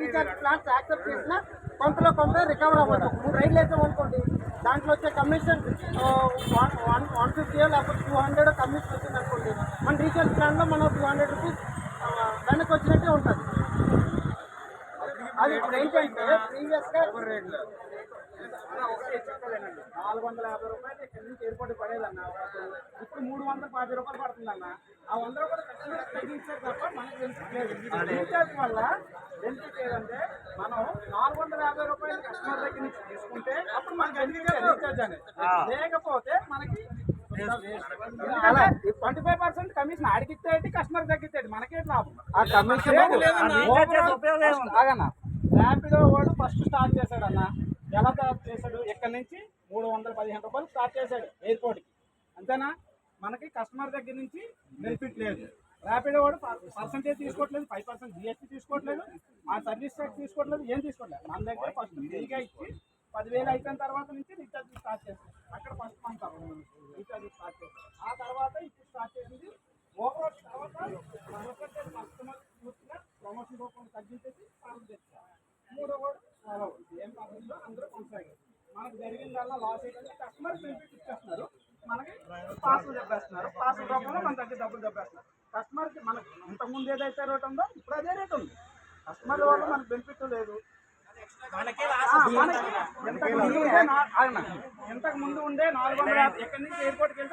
Recharge plans accept చేసిన కొంతలో కొంత రికవర్ అవ్వచ్చు. 3 రైడ్లు వేసామనుకోండి, దాంట్లో వచ్చే కమిషన్ 150 లేకపోతే 200 కమిషన్ వచ్చింది అనుకోండి, మన రీఛార్జ్ ప్లాన్లో మనం 200 రూపీస్ వెనక్కి వచ్చినట్టే ఉంటుంది. అది ఇప్పుడు ఏంటంటే ప్రీవియస్గా 450 రూపాయలు ఇక్కడ నుంచి ఎయిర్పోర్ట్ పడేదన్న, ఇప్పుడు 340 రూపాయలు పడుతుందన్న. ఆ 100 రూపాయలు కస్టమర్ తగ్గించారు తప్ప మనకు బెనిఫిట్ లేదు. రీఛార్జ్ వల్ల బెనిఫిట్ ఏదంటే మనం 450 రూపాయలు కస్టమర్ దగ్గర నుంచి తీసుకుంటే అప్పుడు మనకి అనిపించారు రీఛార్జ్ అనేది, లేకపోతే మనకి 25% కమిషన్ ఆడికిస్తే కస్టమర్ తగ్గిస్తాడు, మనకే లాభం. ఆ కమిషన్ ర్యాపిడో వాడు ఫస్ట్ స్టార్ట్ చేశాడు అన్న. ఎలా స్టార్ట్ చేశాడు? ఇక్కడ నుంచి 315 రూపాయలు స్టార్ట్ చేశాడు ఎయిర్పోర్ట్కి, అంతేనా? మనకి కస్టమర్ దగ్గర నుంచి బెనిఫిట్ లేదు. ర్యాపిడో వాడు పర్సంటేజ్ తీసుకోవట్లేదు, 5% GST తీసుకోవట్లేదు, ఆ సర్వీస్ ట్యాక్స్ తీసుకోవట్లేదు, ఏం తీసుకోవట్లేదు. మన దగ్గర ఫస్ట్ ఫ్రీగా ఇచ్చి 10,000 అయిపోయిన తర్వాత నుంచి రీఛార్జ్ స్టార్ట్ చేస్తాం. అక్కడ ఫస్ట్ మంత్ రీఛార్జ్ స్టార్ట్ చేస్తాం. ఆ తర్వాత ఇప్పుడు స్టార్ట్ చేసింది ఓవరాల్ తర్వాత కస్టమర్ పూర్తిగా ప్రమోషన్ రూపంలో తగ్గించేసి ప్రారంభం చేస్తారు. 3వ వాడు ఏం ప్రాబ్లంలో అందరూ కొనసాగారు. మనకు జరిగిందల్లా లాస్ ఏంటంటే కస్టమర్ బెనిఫిట్ ఇచ్చేస్తున్నారు, మనకి పార్సల్ చెప్పేస్తున్నారు, పార్సల్ రూపంలో మన దగ్గర డబ్బులు చెప్పేస్తున్నారు. కస్టమర్కి మనకి ఇంతకుముందు ఏదైతే రేట్ ఉందో ఇప్పుడు అదే రేట్ ఉంది. కస్టమర్ వల్ల మనకు బెనిఫిట్ లేదు. ఇంతకు ముందు ఉండే 450 ఎక్కడి నుంచి ఎయిర్పోర్ట్కి వెళ్తే